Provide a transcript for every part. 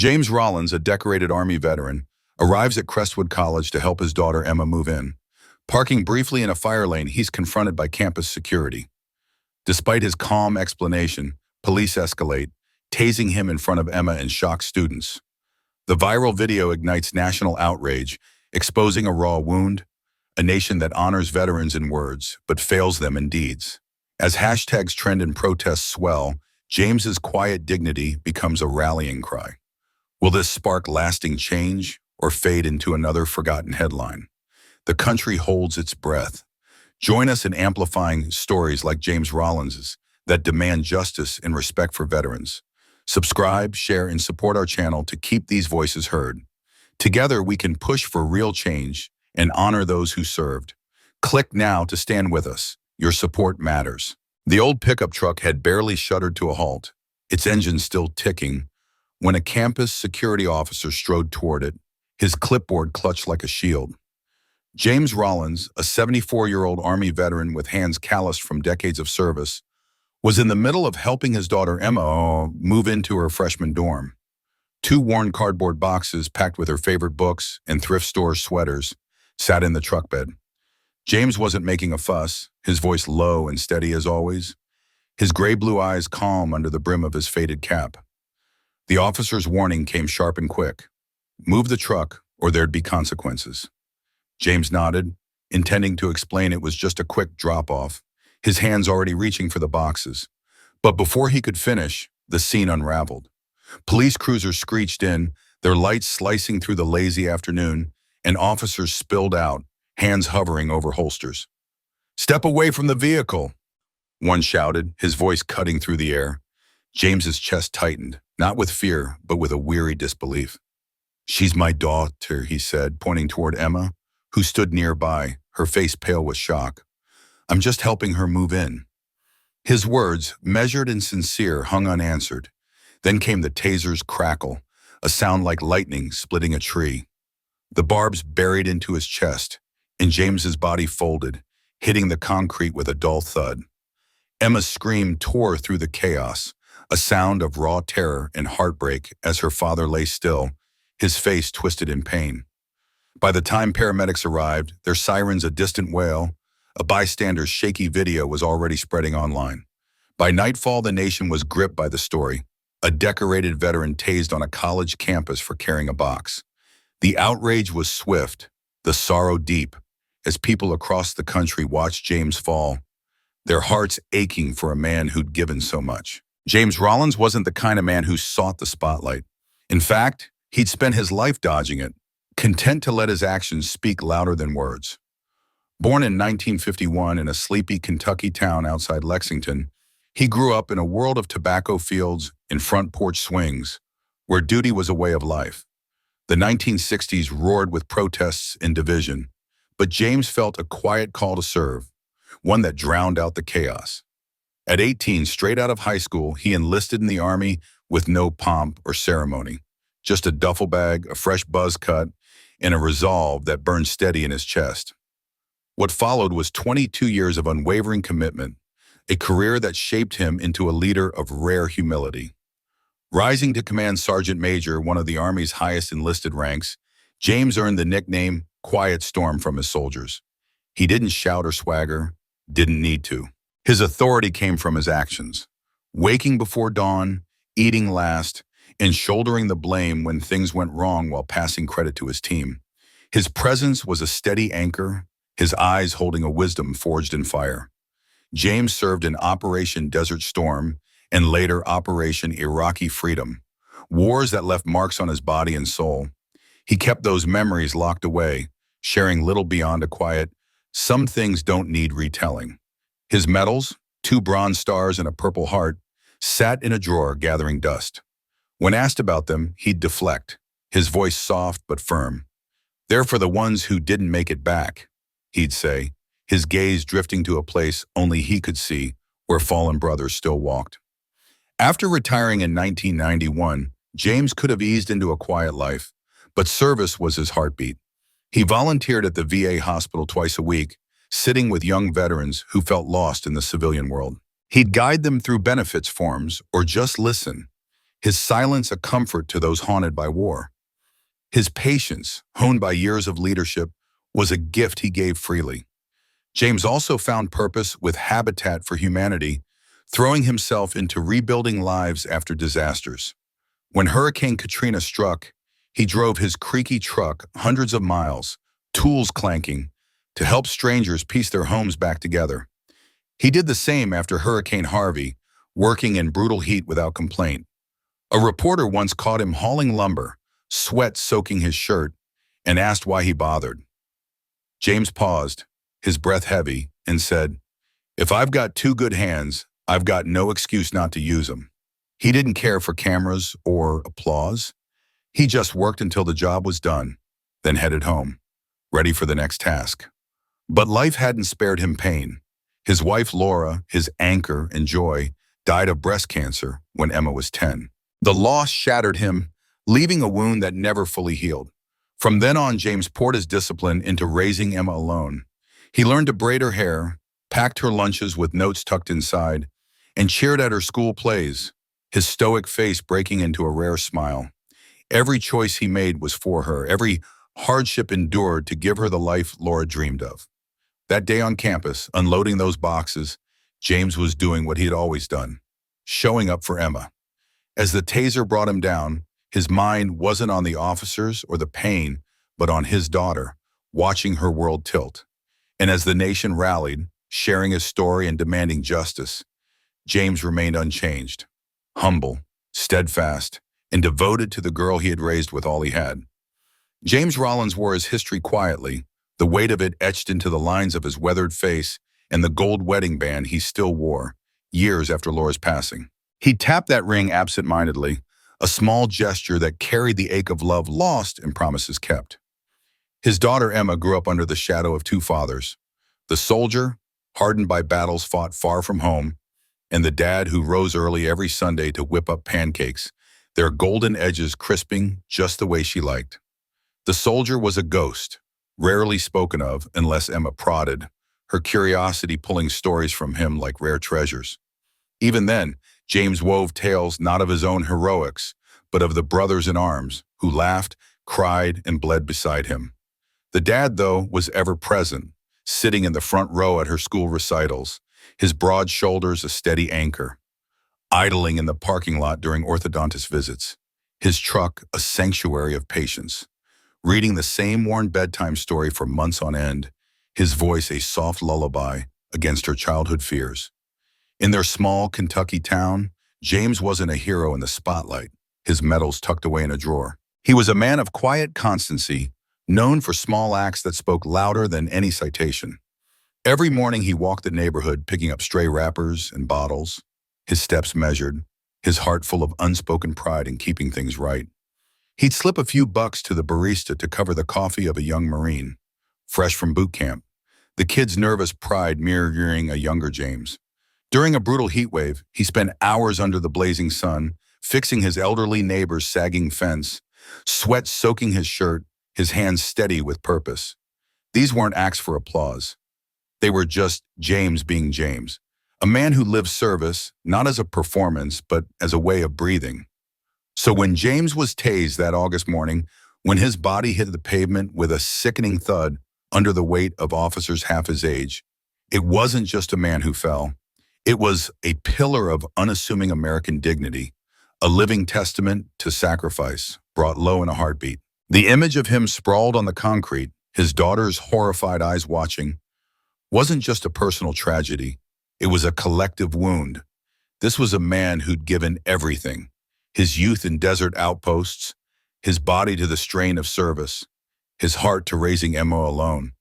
James Rollins, a decorated Army veteran, arrives at Crestwood College to help his daughter Emma move in. Parking briefly in a fire lane, he's confronted by campus security. Despite his calm explanation, police escalate, tasing him in front of Emma and shocked students. The viral video ignites national outrage, exposing a raw wound, a nation that honors veterans in words but fails them in deeds. As hashtags trend and protests swell, James's quiet dignity becomes a rallying cry. Will this spark lasting change or fade into another forgotten headline? The country holds its breath. Join us in amplifying stories like James Rollins's that demand justice and respect for veterans. Subscribe, share, and support our channel to keep these voices heard. Together, we can push for real change and honor those who served. Click now to stand with us. Your support matters. The old pickup truck had barely shuddered to a halt, its engine still ticking, when a campus security officer strode toward it, his clipboard clutched like a shield. James Rollins, a 74-year-old Army veteran with hands calloused from decades of service, was in the middle of helping his daughter Emma move into her freshman dorm. Two worn cardboard boxes packed with her favorite books and thrift store sweaters sat in the truck bed. James wasn't making a fuss, his voice low and steady as always, his gray-blue eyes calm under the brim of his faded cap. The officer's warning came sharp and quick. Move the truck or there'd be consequences. James nodded, intending to explain it was just a quick drop-off, his hands already reaching for the boxes. But before he could finish, the scene unraveled. Police cruisers screeched in, their lights slicing through the lazy afternoon, and officers spilled out, hands hovering over holsters. "Step away from the vehicle," one shouted, his voice cutting through the air. James's chest tightened, not with fear, but with a weary disbelief. "She's my daughter," he said, pointing toward Emma, who stood nearby, her face pale with shock. "I'm just helping her move in." His words, measured and sincere, hung unanswered. Then came the taser's crackle, a sound like lightning splitting a tree. The barbs buried into his chest, and James's body folded, hitting the concrete with a dull thud. Emma's scream tore through the chaos, a sound of raw terror and heartbreak as her father lay still, his face twisted in pain. By the time paramedics arrived, their sirens a distant wail, a bystander's shaky video was already spreading online. By nightfall, the nation was gripped by the story. A decorated veteran tased on a college campus for carrying a box. The outrage was swift, the sorrow deep, as people across the country watched James fall, their hearts aching for a man who'd given so much. James Rollins wasn't the kind of man who sought the spotlight. In fact, he'd spent his life dodging it, content to let his actions speak louder than words. Born in 1951 in a sleepy Kentucky town outside Lexington, he grew up in a world of tobacco fields and front porch swings, where duty was a way of life. The 1960s roared with protests and division, but James felt a quiet call to serve, one that drowned out the chaos. At 18, straight out of high school, he enlisted in the Army with no pomp or ceremony, just a duffel bag, a fresh buzz cut, and a resolve that burned steady in his chest. What followed was 22 years of unwavering commitment, a career that shaped him into a leader of rare humility. Rising to command Sergeant Major, one of the Army's highest enlisted ranks, James earned the nickname Quiet Storm from his soldiers. He didn't shout or swagger, didn't need to. His authority came from his actions, waking before dawn, eating last, and shouldering the blame when things went wrong while passing credit to his team. His presence was a steady anchor, his eyes holding a wisdom forged in fire. James served in Operation Desert Storm and later Operation Iraqi Freedom, wars that left marks on his body and soul. He kept those memories locked away, sharing little beyond a quiet, "Some things don't need retelling." His medals, 2 Bronze Stars and a Purple Heart, sat in a drawer gathering dust. When asked about them, he'd deflect, his voice soft but firm. "They're for the ones who didn't make it back," he'd say, his gaze drifting to a place only he could see, where fallen brothers still walked. After retiring in 1991, James could have eased into a quiet life, but service was his heartbeat. He volunteered at the VA hospital twice a week, sitting with young veterans who felt lost in the civilian world. He'd guide them through benefits forms or just listen, his silence a comfort to those haunted by war. His patience, honed by years of leadership, was a gift he gave freely. James also found purpose with Habitat for Humanity, throwing himself into rebuilding lives after disasters. When Hurricane Katrina struck, he drove his creaky truck hundreds of miles, tools clanking, to help strangers piece their homes back together. He did the same after Hurricane Harvey, working in brutal heat without complaint. A reporter once caught him hauling lumber, sweat soaking his shirt, and asked why he bothered. James paused, his breath heavy, and said, "If I've got two good hands, I've got no excuse not to use them." He didn't care for cameras or applause. He just worked until the job was done, then headed home, ready for the next task. But life hadn't spared him pain. His wife, Laura, his anchor and joy, died of breast cancer when Emma was 10. The loss shattered him, leaving a wound that never fully healed. From then on, James poured his discipline into raising Emma alone. He learned to braid her hair, packed her lunches with notes tucked inside, and cheered at her school plays, his stoic face breaking into a rare smile. Every choice he made was for her, every hardship endured to give her the life Laura dreamed of. That day on campus, unloading those boxes, James was doing what he had always done, showing up for Emma. As the taser brought him down, his mind wasn't on the officers or the pain, but on his daughter, watching her world tilt. And as the nation rallied, sharing his story and demanding justice, James remained unchanged, humble, steadfast, and devoted to the girl he had raised with all he had. James Rollins wore his history quietly, the weight of it etched into the lines of his weathered face and the gold wedding band he still wore, years after Laura's passing. He tapped that ring absent-mindedly, a small gesture that carried the ache of love lost and promises kept. His daughter Emma grew up under the shadow of two fathers, the soldier, hardened by battles fought far from home, and the dad who rose early every Sunday to whip up pancakes, their golden edges crisping just the way she liked. The soldier was a ghost, rarely spoken of unless Emma prodded, her curiosity pulling stories from him like rare treasures. Even then, James wove tales not of his own heroics, but of the brothers in arms who laughed, cried, and bled beside him. The dad, though, was ever present, sitting in the front row at her school recitals, his broad shoulders a steady anchor, idling in the parking lot during orthodontist visits, his truck a sanctuary of patience, reading the same worn bedtime story for months on end, his voice a soft lullaby against her childhood fears. In their small Kentucky town, James wasn't a hero in the spotlight, his medals tucked away in a drawer. He was a man of quiet constancy, known for small acts that spoke louder than any citation. Every morning he walked the neighborhood picking up stray wrappers and bottles, his steps measured, his heart full of unspoken pride in keeping things right. He'd slip a few bucks to the barista to cover the coffee of a young Marine, fresh from boot camp, the kid's nervous pride mirroring a younger James. During a brutal heat wave, he spent hours under the blazing sun, fixing his elderly neighbor's sagging fence, sweat soaking his shirt, his hands steady with purpose. These weren't acts for applause. They were just James being James, a man who lived service, not as a performance, but as a way of breathing. So when James was tased that August morning, when his body hit the pavement with a sickening thud under the weight of officers half his age, it wasn't just a man who fell. It was a pillar of unassuming American dignity, a living testament to sacrifice, brought low in a heartbeat. The image of him sprawled on the concrete, his daughter's horrified eyes watching, wasn't just a personal tragedy. It was a collective wound. This was a man who'd given everything, his youth in desert outposts, his body to the strain of service, his heart to raising Emma alone,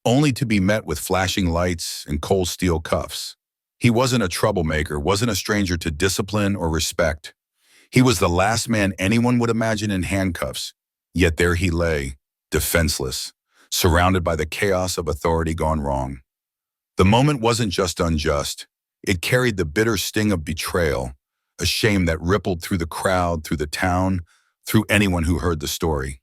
only to be met with flashing lights and cold steel cuffs. He wasn't a troublemaker, wasn't a stranger to discipline or respect. He was the last man anyone would imagine in handcuffs, yet there he lay, defenseless, surrounded by the chaos of authority gone wrong. The moment wasn't just unjust. It carried the bitter sting of betrayal, a shame that rippled through the crowd, through the town, through anyone who heard the story.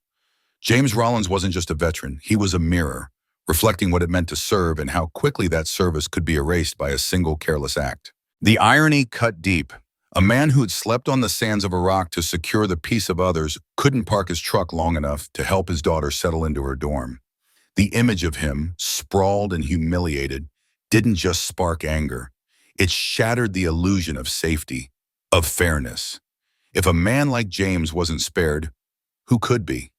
James Rollins wasn't just a veteran, he was a mirror, reflecting what it meant to serve and how quickly that service could be erased by a single careless act. The irony cut deep. A man who'd slept on the sands of Iraq to secure the peace of others couldn't park his truck long enough to help his daughter settle into her dorm. The image of him, sprawled and humiliated, didn't just spark anger. It shattered the illusion of safety, of fairness. If a man like James wasn't spared, who could be?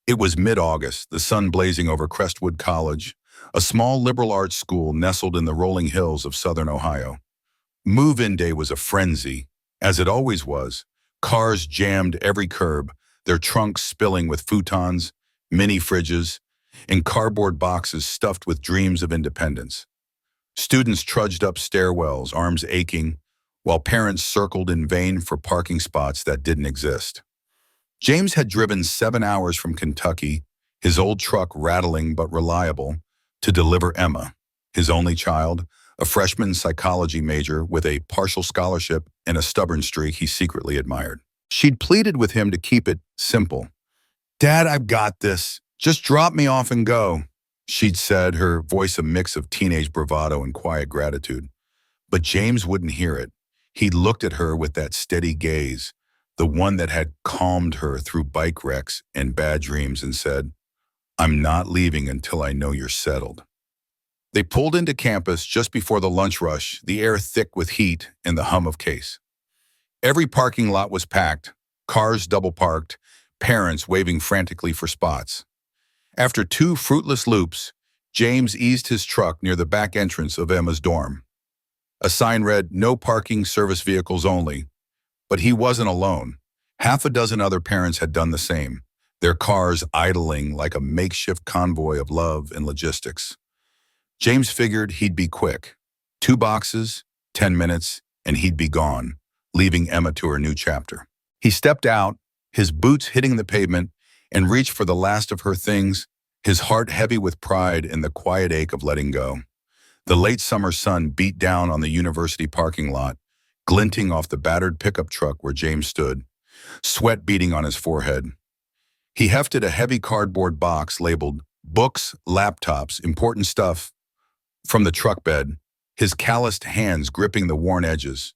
It was mid-August, the sun blazing over Crestwood College, a small liberal arts school nestled in the rolling hills of southern Ohio. Move-in day was a frenzy, as it always was. Cars jammed every curb, their trunks spilling with futons, mini fridges, and cardboard boxes stuffed with dreams of independence. Students trudged up stairwells, arms aching, while parents circled in vain for parking spots that didn't exist. James had driven 7 hours from Kentucky, his old truck rattling but reliable, to deliver Emma, his only child, a freshman psychology major with a partial scholarship and a stubborn streak he secretly admired. She'd pleaded with him to keep it simple. "Dad, I've got this. Just drop me off and go," she'd said, her voice a mix of teenage bravado and quiet gratitude. But James wouldn't hear it. He'd looked at her with that steady gaze, the one that had calmed her through bike wrecks and bad dreams, and said, "I'm not leaving until I know you're settled." They pulled into campus just before the lunch rush, the air thick with heat and the hum of case. Every parking lot was packed, cars double parked, parents waving frantically for spots. After 2 fruitless loops, James eased his truck near the back entrance of Emma's dorm. A sign read, "No parking, service vehicles only." But he wasn't alone. Half a dozen other parents had done the same, their cars idling like a makeshift convoy of love and logistics. James figured he'd be quick. 2 boxes, 10 minutes, and he'd be gone, leaving Emma to her new chapter. He stepped out, his boots hitting the pavement, and reached for the last of her things, his heart heavy with pride and the quiet ache of letting go. The late summer sun beat down on the university parking lot, glinting off the battered pickup truck where James stood, sweat beading on his forehead. He hefted a heavy cardboard box labeled "Books, Laptops, Important Stuff" from the truck bed, his calloused hands gripping the worn edges.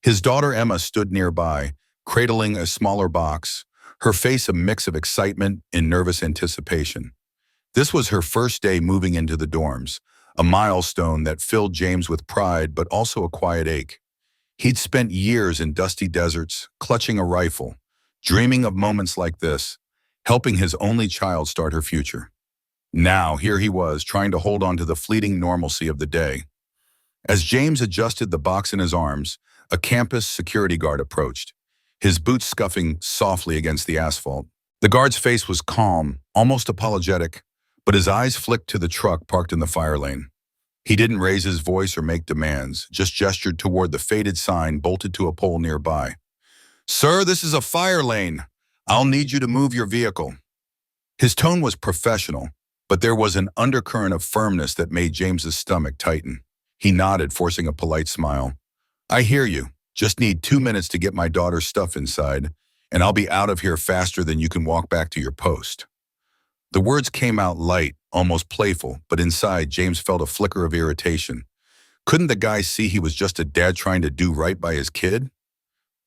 His daughter Emma stood nearby, cradling a smaller box, her face a mix of excitement and nervous anticipation. This was her first day moving into the dorms, a milestone that filled James with pride but also a quiet ache. He'd spent years in dusty deserts, clutching a rifle, dreaming of moments like this, helping his only child start her future. Now, here he was, trying to hold on to the fleeting normalcy of the day. As James adjusted the box in his arms, a campus security guard approached, his boots scuffing softly against the asphalt. The guard's face was calm, almost apologetic, but his eyes flicked to the truck parked in the fire lane. He didn't raise his voice or make demands, just gestured toward the faded sign bolted to a pole nearby. "Sir, this is a fire lane. I'll need you to move your vehicle." His tone was professional, but there was an undercurrent of firmness that made James's stomach tighten. He nodded, forcing a polite smile. "I hear you. Just need 2 minutes to get my daughter's stuff inside, and I'll be out of here faster than you can walk back to your post." The words came out light, almost playful, but inside, James felt a flicker of irritation. Couldn't the guy see he was just a dad trying to do right by his kid?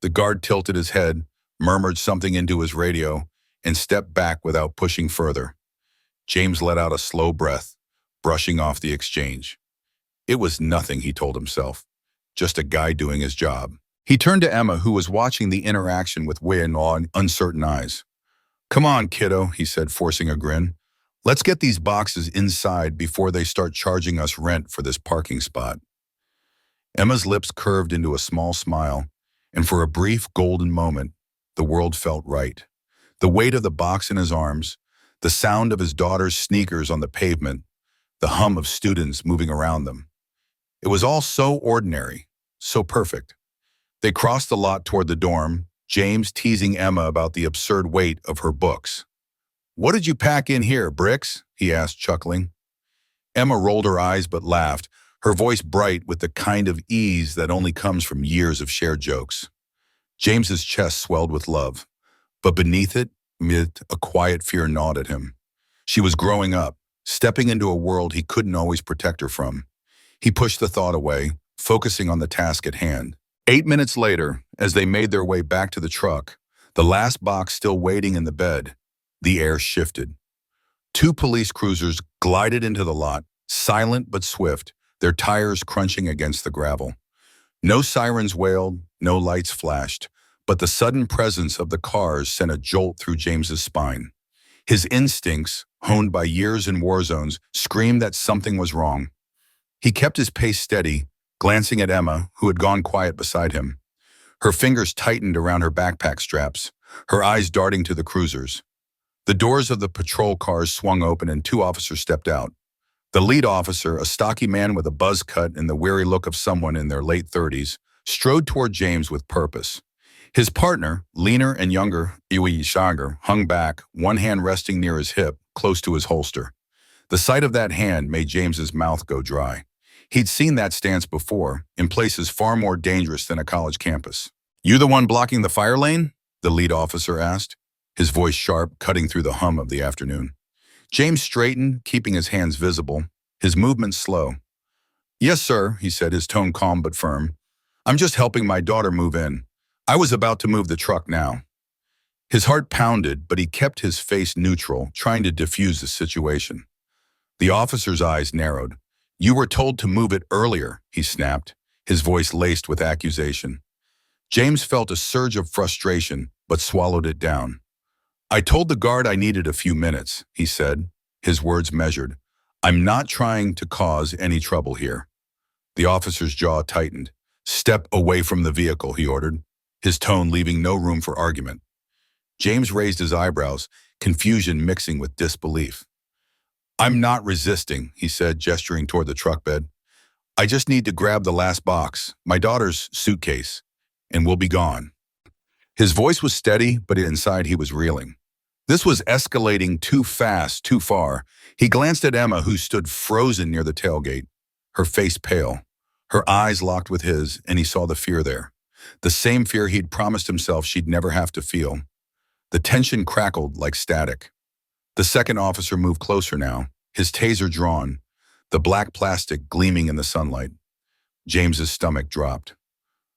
The guard tilted his head, murmured something into his radio, and stepped back without pushing further. James let out a slow breath, brushing off the exchange. It was nothing, he told himself, just a guy doing his job. He turned to Emma, who was watching the interaction with awed, uncertain eyes. "Come on, kiddo," he said, forcing a grin. "Let's get these boxes inside before they start charging us rent for this parking spot." Emma's lips curved into a small smile, and for a brief golden moment, the world felt right. The weight of the box in his arms, the sound of his daughter's sneakers on the pavement, the hum of students moving around them. It was all so ordinary, so perfect. They crossed the lot toward the dorm, James teasing Emma about the absurd weight of her books. "What did you pack in here, bricks?" he asked, chuckling. Emma rolled her eyes but laughed, her voice bright with the kind of ease that only comes from years of shared jokes. James's chest swelled with love, but beneath it, a quiet fear gnawed at him. She was growing up, stepping into a world he couldn't always protect her from. He pushed the thought away, focusing on the task at hand. 8 minutes later, as they made their way back to the truck, the last box still waiting in the bed, the air shifted. Two police cruisers glided into the lot, silent but swift, their tires crunching against the gravel. No sirens wailed, no lights flashed, but the sudden presence of the cars sent a jolt through James's spine. His instincts, honed by years in war zones, screamed that something was wrong. He kept his pace steady, glancing at Emma, who had gone quiet beside him. Her fingers tightened around her backpack straps, her eyes darting to the cruisers. The doors of the patrol cars swung open and two officers stepped out. The lead officer, a stocky man with a buzz cut and the weary look of someone in their late 30s, strode toward James with purpose. His partner, leaner and younger, Iwi Shagar, hung back, one hand resting near his hip, close to his holster. The sight of that hand made James's mouth go dry. He'd seen that stance before, in places far more dangerous than a college campus. "You the one blocking the fire lane?" the lead officer asked, his voice sharp, cutting through the hum of the afternoon. James straightened, keeping his hands visible, his movements slow. "Yes, sir," he said, his tone calm but firm. "I'm just helping my daughter move in. I was about to move the truck now." His heart pounded, but he kept his face neutral, trying to diffuse the situation. The officer's eyes narrowed. "You were told to move it earlier," he snapped, his voice laced with accusation. James felt a surge of frustration, but swallowed it down. "I told the guard I needed a few minutes," he said, his words measured. "I'm not trying to cause any trouble here." The officer's jaw tightened. "Step away from the vehicle," he ordered, his tone leaving no room for argument. James raised his eyebrows, confusion mixing with disbelief. "I'm not resisting," he said, gesturing toward the truck bed. "I just need to grab the last box, my daughter's suitcase, and we'll be gone." His voice was steady, but inside he was reeling. This was escalating too fast, too far. He glanced at Emma, who stood frozen near the tailgate, her face pale. Her eyes locked with his, and he saw the fear there. The same fear he'd promised himself she'd never have to feel. The tension crackled like static. The second officer moved closer now, his taser drawn, the black plastic gleaming in the sunlight. James's stomach dropped.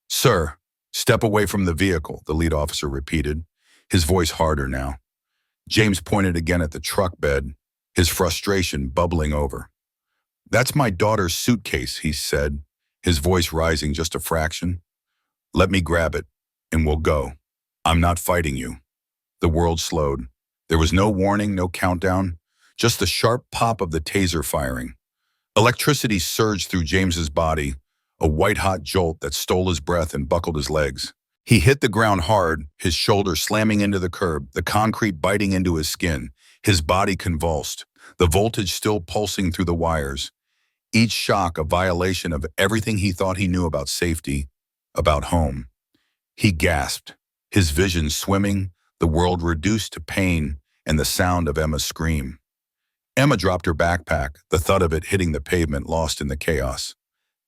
"Sir, step away from the vehicle," the lead officer repeated, his voice harder now. James pointed again at the truck bed, his frustration bubbling over. "That's my daughter's suitcase," he said, his voice rising just a fraction. "Let me grab it, and we'll go. I'm not fighting you." The world slowed. There was no warning, no countdown, just the sharp pop of the taser firing. Electricity surged through James's body, a white-hot jolt that stole his breath and buckled his legs. He hit the ground hard, his shoulder slamming into the curb, the concrete biting into his skin, his body convulsed, the voltage still pulsing through the wires. Each shock a violation of everything he thought he knew about safety, about home. He gasped, his vision swimming, the world reduced to pain and the sound of Emma's scream. Emma dropped her backpack, the thud of it hitting the pavement lost in the chaos.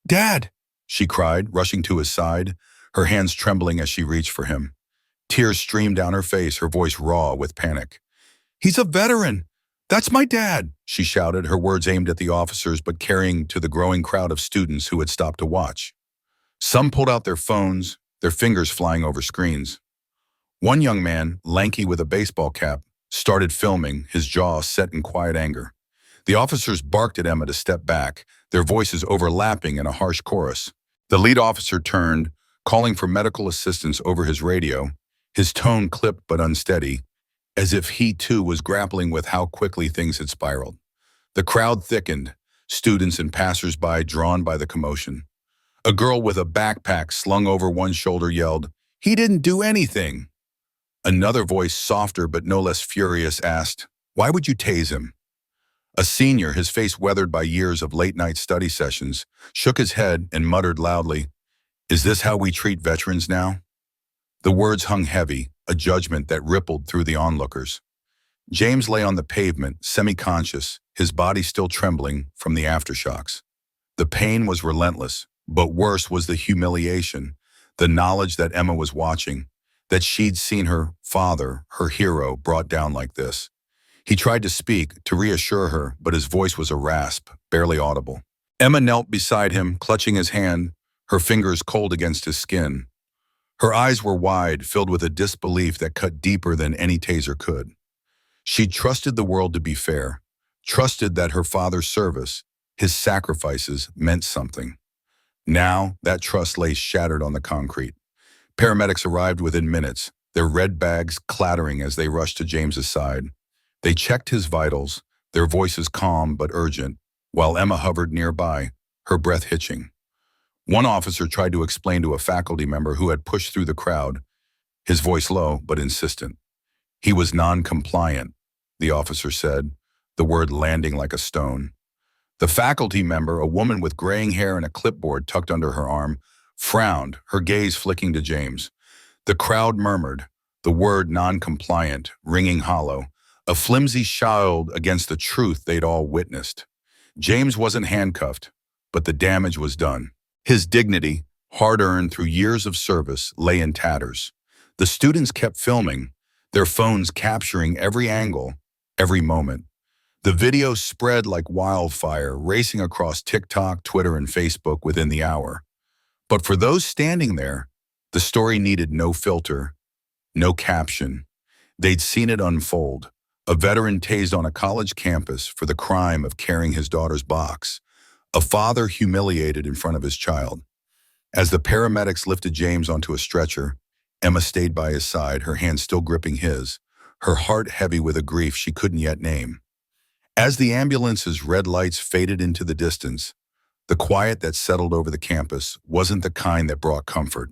"Dad!" she cried, rushing to his side, her hands trembling as she reached for him. Tears streamed down her face, her voice raw with panic. "He's a veteran! That's my dad!" she shouted, her words aimed at the officers but carrying to the growing crowd of students who had stopped to watch. Some pulled out their phones, their fingers flying over screens. One young man, lanky with a baseball cap, started filming, his jaw set in quiet anger. The officers barked at Emma to step back, their voices overlapping in a harsh chorus. The lead officer turned, calling for medical assistance over his radio, his tone clipped but unsteady, as if he too was grappling with how quickly things had spiraled. The crowd thickened, students and passers-by drawn by the commotion. A girl with a backpack slung over one shoulder yelled, "He didn't do anything!" Another voice, softer but no less furious, asked, "Why would you tase him?" A senior, his face weathered by years of late-night study sessions, shook his head and muttered loudly, "Is this how we treat veterans now?" The words hung heavy, a judgment that rippled through the onlookers. James lay on the pavement, semi-conscious, his body still trembling from the aftershocks. The pain was relentless, but worse was the humiliation, the knowledge that Emma was watching, that she'd seen her father, her hero, brought down like this. He tried to speak, to reassure her, but his voice was a rasp, barely audible. Emma knelt beside him, clutching his hand, her fingers cold against his skin. Her eyes were wide, filled with a disbelief that cut deeper than any taser could. She trusted the world to be fair, trusted that her father's service, his sacrifices, meant something. Now, that trust lay shattered on the concrete. Paramedics arrived within minutes, their red bags clattering as they rushed to James's side. They checked his vitals, their voices calm but urgent, while Emma hovered nearby, her breath hitching. One officer tried to explain to a faculty member who had pushed through the crowd, his voice low but insistent. He was non-compliant, the officer said, the word landing like a stone. The faculty member, a woman with graying hair and a clipboard tucked under her arm, frowned, her gaze flicking to James. The crowd murmured, the word non-compliant, ringing hollow, a flimsy shield against the truth they'd all witnessed. James wasn't handcuffed, but the damage was done. His dignity, hard-earned through years of service, lay in tatters. The students kept filming, their phones capturing every angle, every moment. The video spread like wildfire, racing across TikTok, Twitter, and Facebook within the hour. But for those standing there, the story needed no filter, no caption. They'd seen it unfold. A veteran tased on a college campus for the crime of carrying his daughter's box. A father humiliated in front of his child. As the paramedics lifted James onto a stretcher, Emma stayed by his side, her hand still gripping his, her heart heavy with a grief she couldn't yet name. As the ambulance's red lights faded into the distance, the quiet that settled over the campus wasn't the kind that brought comfort.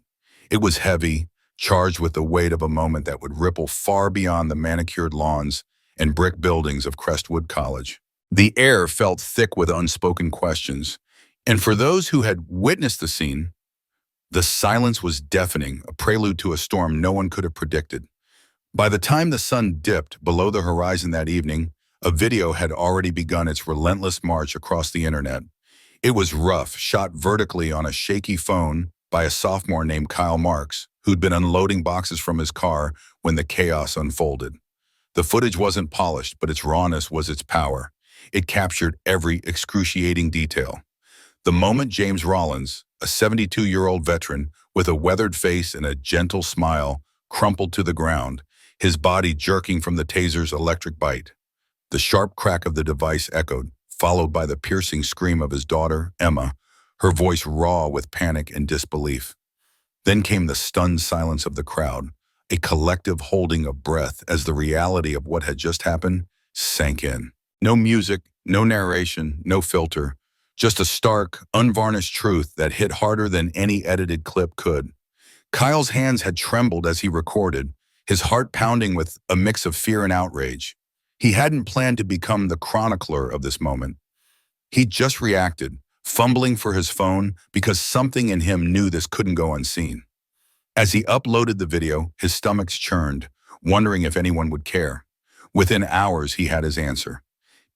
It was heavy, charged with the weight of a moment that would ripple far beyond the manicured lawns and brick buildings of Crestwood College. The air felt thick with unspoken questions, and for those who had witnessed the scene, the silence was deafening, a prelude to a storm no one could have predicted. By the time the sun dipped below the horizon that evening, a video had already begun its relentless march across the internet. It was rough, shot vertically on a shaky phone by a sophomore named Kyle Marks, who'd been unloading boxes from his car when the chaos unfolded. The footage wasn't polished, but its rawness was its power. It captured every excruciating detail. The moment James Rollins, a 72-year-old veteran with a weathered face and a gentle smile, crumpled to the ground, his body jerking from the taser's electric bite. The sharp crack of the device echoed, followed by the piercing scream of his daughter, Emma, her voice raw with panic and disbelief. Then came the stunned silence of the crowd, a collective holding of breath as the reality of what had just happened sank in. No music, no narration, no filter, just a stark, unvarnished truth that hit harder than any edited clip could. Kyle's hands had trembled as he recorded, his heart pounding with a mix of fear and outrage. He hadn't planned to become the chronicler of this moment. He just reacted, fumbling for his phone because something in him knew this couldn't go unseen. As he uploaded the video, his stomach churned, wondering if anyone would care. Within hours, he had his answer.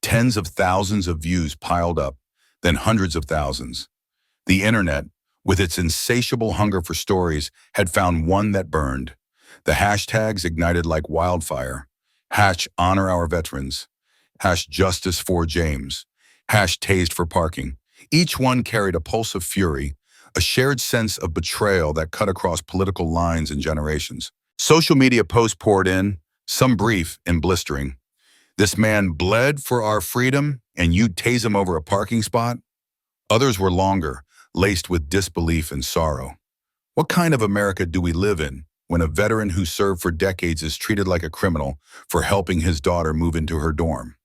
Tens of thousands of views piled up, then hundreds of thousands. The internet, with its insatiable hunger for stories, had found one that burned. The hashtags ignited like wildfire. #honor our veterans, #justice for James, #tased for parking. Each one carried a pulse of fury, a shared sense of betrayal that cut across political lines and generations. Social media posts poured in, some brief and blistering. This man bled for our freedom, and you'd tase him over a parking spot? Others were longer, laced with disbelief and sorrow. What kind of America do we live in when a veteran who served for decades is treated like a criminal for helping his daughter move into her dorm?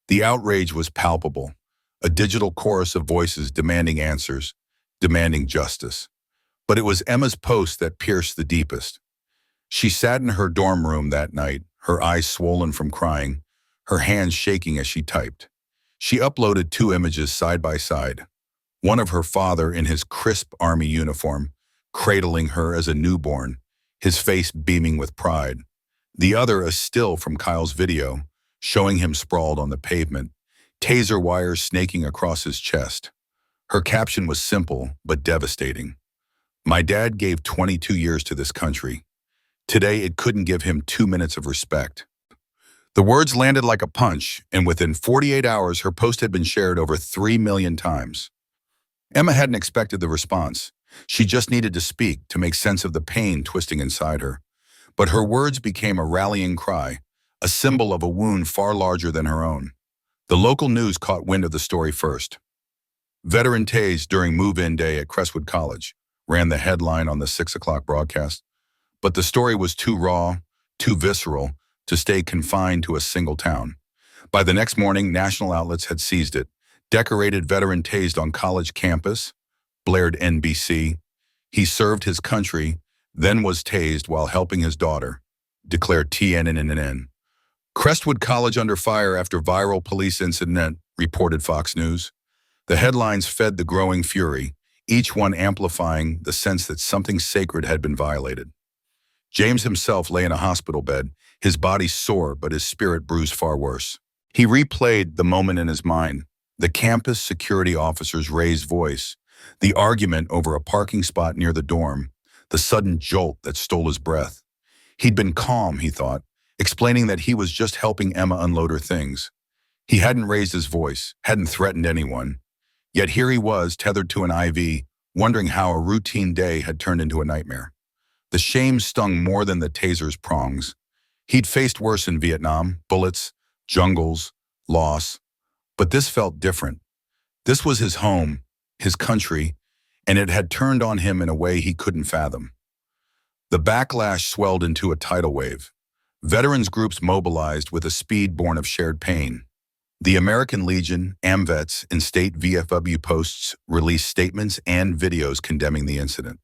The outrage was palpable, a digital chorus of voices demanding answers, demanding justice. But it was Emma's post that pierced the deepest. She sat in her dorm room that night, her eyes swollen from crying, her hands shaking as she typed. She uploaded 2 images side by side. One of her father in his crisp army uniform, cradling her as a newborn, his face beaming with pride. The other a still from Kyle's video, showing him sprawled on the pavement, taser wires snaking across his chest. Her caption was simple but devastating. My dad gave 22 years to this country. Today it couldn't give him 2 minutes of respect. The words landed like a punch, and within 48 hours her post had been shared over 3 million times. Emma hadn't expected the response. She just needed to speak to make sense of the pain twisting inside her. But her words became a rallying cry, a symbol of a wound far larger than her own. The local news caught wind of the story first. Veteran tased during move-in day at Crestwood College, ran the headline on the 6 o'clock broadcast. But the story was too raw, too visceral, to stay confined to a single town. By the next morning, national outlets had seized it. Decorated veteran tased on college campus, blared NBC. He served his country, then was tased while helping his daughter, declared TNNN. Crestwood College under fire after viral police incident, reported Fox News. The headlines fed the growing fury, each one amplifying the sense that something sacred had been violated. James himself lay in a hospital bed, his body sore but his spirit bruised far worse. He replayed the moment in his mind, the campus security officer's raised voice, the argument over a parking spot near the dorm, the sudden jolt that stole his breath. He'd been calm, he thought, explaining that he was just helping Emma unload her things. He hadn't raised his voice, hadn't threatened anyone. Yet here he was, tethered to an IV, wondering how a routine day had turned into a nightmare. The shame stung more than the taser's prongs. He'd faced worse in Vietnam, bullets, jungles, loss. But this felt different. This was his home, his country, and it had turned on him in a way he couldn't fathom. The backlash swelled into a tidal wave. Veterans groups mobilized with a speed born of shared pain. The American Legion, AMVETS, and state VFW posts released statements and videos condemning the incident.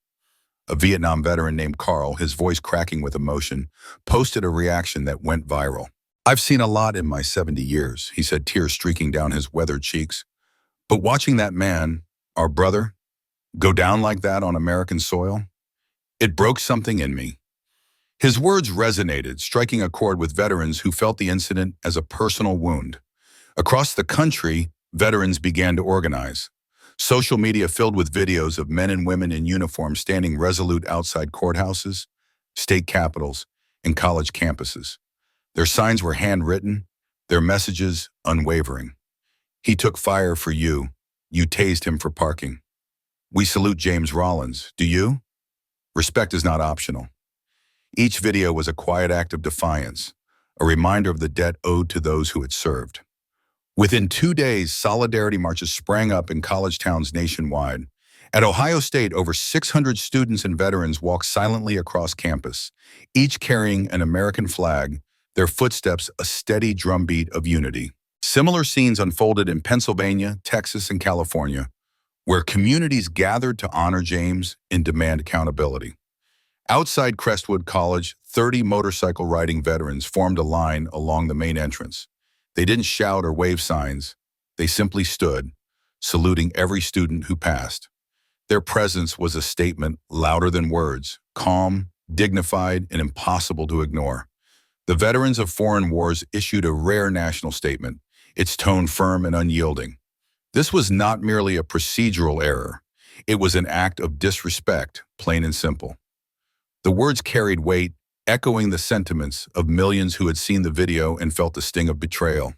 A Vietnam veteran named Carl, his voice cracking with emotion, posted a reaction that went viral. "I've seen a lot in my 70 years," he said, tears streaking down his weathered cheeks. "But watching that man, our brother, go down like that on American soil, it broke something in me." His words resonated, striking a chord with veterans who felt the incident as a personal wound. Across the country, veterans began to organize. Social media filled with videos of men and women in uniform standing resolute outside courthouses, state capitals, and college campuses. Their signs were handwritten, their messages unwavering. "He took fire for you. You tased him for parking. We salute James Rollins. Do you?" Respect is not optional. Each video was a quiet act of defiance, a reminder of the debt owed to those who had served. Within 2 days, solidarity marches sprang up in college towns nationwide. At Ohio State, over 600 students and veterans walked silently across campus, each carrying an American flag, their footsteps a steady drumbeat of unity. Similar scenes unfolded in Pennsylvania, Texas, and California, where communities gathered to honor James and demand accountability. Outside Crestwood College, 30 motorcycle-riding veterans formed a line along the main entrance. They didn't shout or wave signs. They simply stood, saluting every student who passed. Their presence was a statement louder than words, calm, dignified, and impossible to ignore. The veterans of foreign wars issued a rare national statement, its tone firm and unyielding. This was not merely a procedural error. It was an act of disrespect, plain and simple. The words carried weight, echoing the sentiments of millions who had seen the video and felt the sting of betrayal.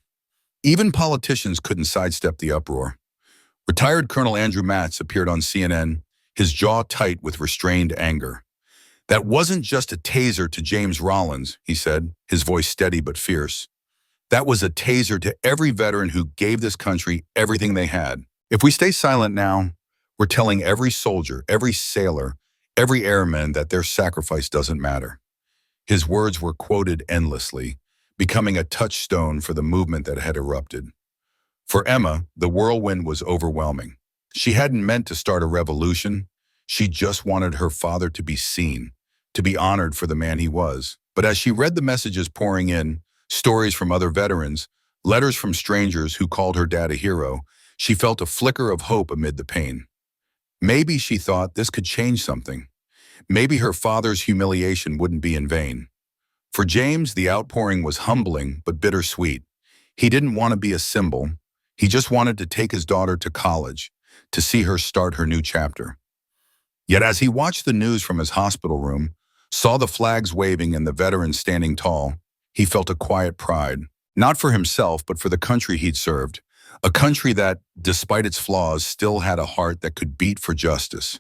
Even politicians couldn't sidestep the uproar. Retired Colonel Andrew Matz appeared on CNN, his jaw tight with restrained anger. "That wasn't just a taser to James Rollins," he said, his voice steady but fierce. "That was a taser to every veteran who gave this country everything they had. If we stay silent now, we're telling every soldier, every sailor, every airman that their sacrifice doesn't matter." His words were quoted endlessly, becoming a touchstone for the movement that had erupted. For Emma, the whirlwind was overwhelming. She hadn't meant to start a revolution. She just wanted her father to be seen, to be honored for the man he was. But as she read the messages pouring in, stories from other veterans, letters from strangers who called her dad a hero, she felt a flicker of hope amid the pain. Maybe, she thought, this could change something. Maybe her father's humiliation wouldn't be in vain. For James, the outpouring was humbling but bittersweet. He didn't want to be a symbol. He just wanted to take his daughter to college, to see her start her new chapter. Yet as he watched the news from his hospital room, saw the flags waving and the veterans standing tall, he felt a quiet pride, not for himself but for the country he'd served, a country that, despite its flaws, still had a heart that could beat for justice.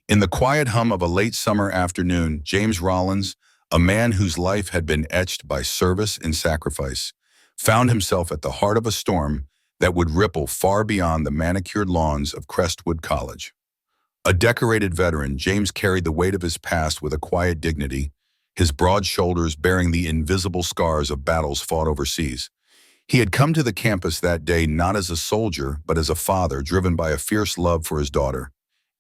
In the quiet hum of a late summer afternoon, James Rollins, a man whose life had been etched by service and sacrifice, found himself at the heart of a storm that would ripple far beyond the manicured lawns of Crestwood College. A decorated veteran, James carried the weight of his past with a quiet dignity, his broad shoulders bearing the invisible scars of battles fought overseas. He had come to the campus that day not as a soldier, but as a father driven by a fierce love for his daughter,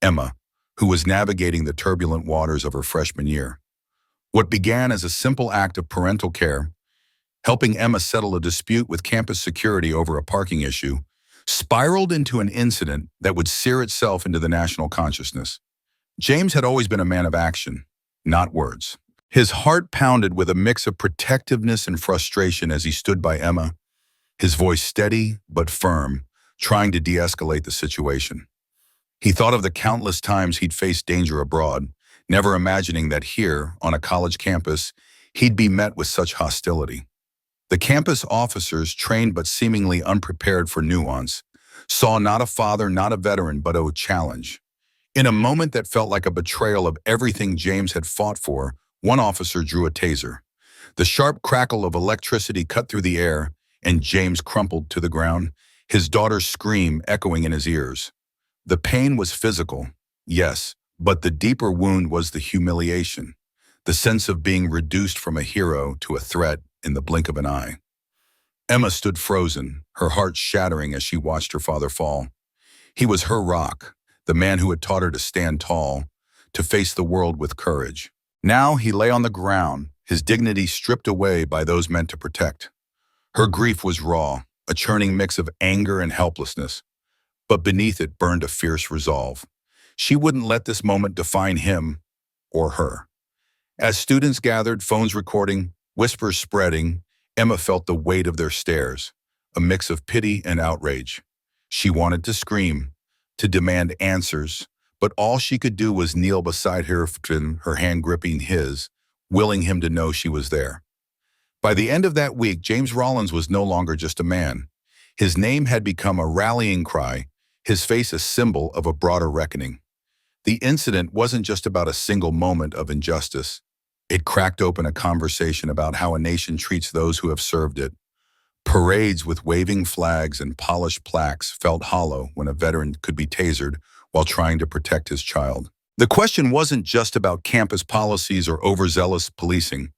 Emma, who was navigating the turbulent waters of her freshman year. What began as a simple act of parental care, helping Emma settle a dispute with campus security over a parking issue, spiraled into an incident that would sear itself into the national consciousness. James had always been a man of action, not words. His heart pounded with a mix of protectiveness and frustration as he stood by Emma, his voice steady but firm, trying to de-escalate the situation. He thought of the countless times he'd faced danger abroad, never imagining that here, on a college campus, he'd be met with such hostility. The campus officers, trained but seemingly unprepared for nuance, saw not a father, not a veteran, but a challenge. In a moment that felt like a betrayal of everything James had fought for, one officer drew a taser. The sharp crackle of electricity cut through the air, and James crumpled to the ground, his daughter's scream echoing in his ears. The pain was physical, yes, but the deeper wound was the humiliation, the sense of being reduced from a hero to a threat in the blink of an eye. Emma stood frozen, her heart shattering as she watched her father fall. He was her rock, the man who had taught her to stand tall, to face the world with courage. Now he lay on the ground, his dignity stripped away by those meant to protect. Her grief was raw, a churning mix of anger and helplessness, but beneath it burned a fierce resolve. She wouldn't let this moment define him or her. As students gathered, phones recording, whispers spreading, Emma felt the weight of their stares, a mix of pity and outrage. She wanted to scream, to demand answers, but all she could do was kneel beside her hand gripping his, willing him to know she was there. By the end of that week, James Rollins was no longer just a man. His name had become a rallying cry, his face a symbol of a broader reckoning. The incident wasn't just about a single moment of injustice. It cracked open a conversation about how a nation treats those who have served it. Parades with waving flags and polished plaques felt hollow when a veteran could be tasered while trying to protect his child. The question wasn't just about campus policies or overzealous policing.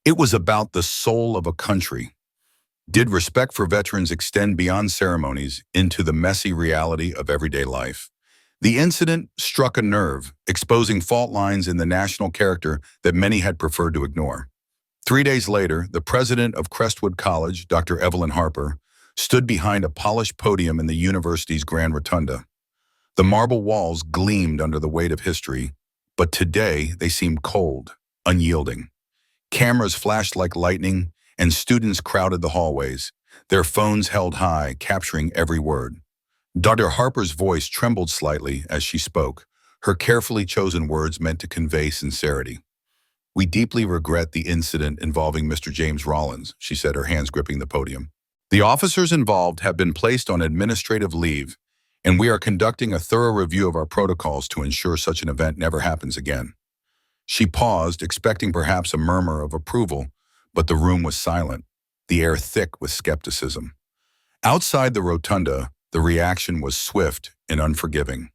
It was about the soul of a country. Did respect for veterans extend beyond ceremonies into the messy reality of everyday life? The incident struck a nerve, exposing fault lines in the national character that many had preferred to ignore. 3 days later, the president of Crestwood College, Dr. Evelyn Harper, stood behind a polished podium in the university's grand rotunda. The marble walls gleamed under the weight of history, but today they seemed cold, unyielding. Cameras flashed like lightning, and students crowded the hallways, their phones held high, capturing every word. Dr. Harper's voice trembled slightly as she spoke, her carefully chosen words meant to convey sincerity. "We deeply regret the incident involving Mr. James Rollins," she said, her hands gripping the podium. "The officers involved have been placed on administrative leave, and we are conducting a thorough review of our protocols to ensure such an event never happens again." She paused, expecting perhaps a murmur of approval, but the room was silent, the air thick with skepticism. Outside the rotunda, the reaction was swift and unforgiving.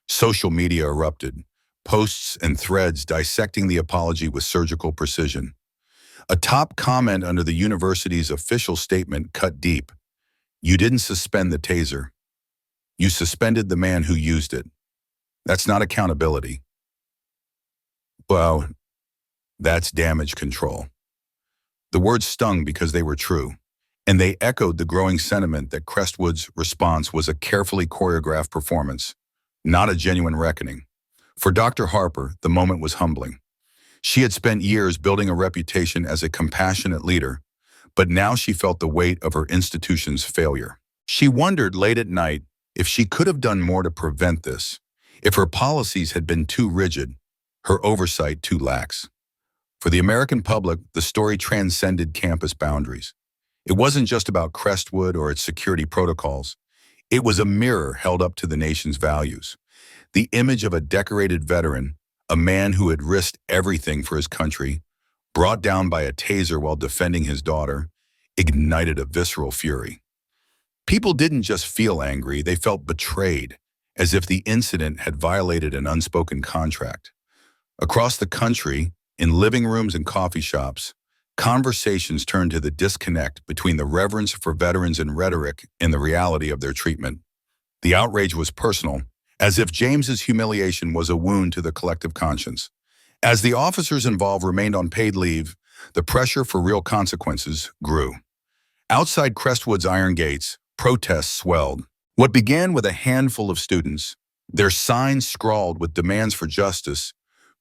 Social media erupted, posts and threads dissecting the apology with surgical precision. A top comment under the university's official statement cut deep. "You didn't suspend the taser. You suspended the man who used it. That's not accountability. Well, that's damage control." The words stung because they were true, and they echoed the growing sentiment that Crestwood's response was a carefully choreographed performance, not a genuine reckoning. For Dr. Harper, the moment was humbling. She had spent years building a reputation as a compassionate leader, but now she felt the weight of her institution's failure. She wondered late at night if she could have done more to prevent this, if her policies had been too rigid, her oversight too lax. For the American public, the story transcended campus boundaries. It wasn't just about Crestwood or its security protocols. It was a mirror held up to the nation's values. The image of a decorated veteran, a man who had risked everything for his country, brought down by a taser while defending his daughter, ignited a visceral fury. People didn't just feel angry, they felt betrayed, as if the incident had violated an unspoken contract. Across the country, in living rooms and coffee shops, conversations turned to the disconnect between the reverence for veterans and rhetoric and the reality of their treatment. The outrage was personal, as if James's humiliation was a wound to the collective conscience. As the officers involved remained on paid leave, the pressure for real consequences grew. Outside Crestwood's iron gates, protests swelled. What began with a handful of students, their signs scrawled with demands for justice,